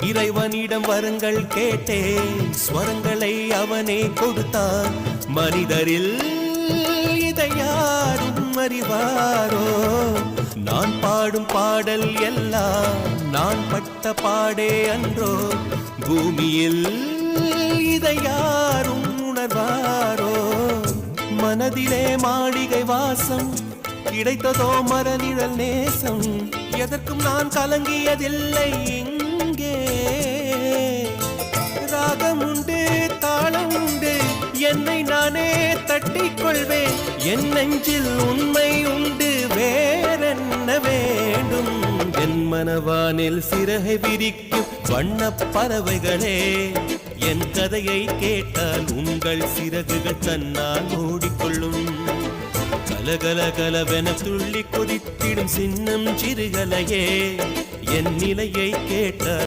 இறைவனிடம் வரங்கள் கேட்டேன், ஸ்வரங்களை அவனே கொடுத்தான். மனிதரில் இதை யாரும் அறிவாரோ? நான் பாடும் பாடல் எல்லாம் நான் பட்ட பாடே அன்றோ? பூமியில் இதை யாரும் உணர்வாரோ? மனதிலே மாளிகை வாசம், கிடைத்ததோ மரநிழல் நேசம். எதற்கும் நான் கலங்கியதில்லை இங்கே. ராகம் உண்டு, தாளம் உண்டு, என்னை நானே தட்டிக் கொள்வேன். என் நெஞ்சில் உண்மை உண்டு, வேறென்ன வேண்டும்? என் மனவானில் சிறகை விரிக்கும் வண்ணப் பறவைகளே, என் கதையை கேட்டால் உங்கள் சிறகுகள் தன்னால் மூடிக்கொள்ளும். கலகல கலவென துள்ளி கொதித்திடும் சின்னம் சிறுகலையே, என் நிலையை கேட்டால்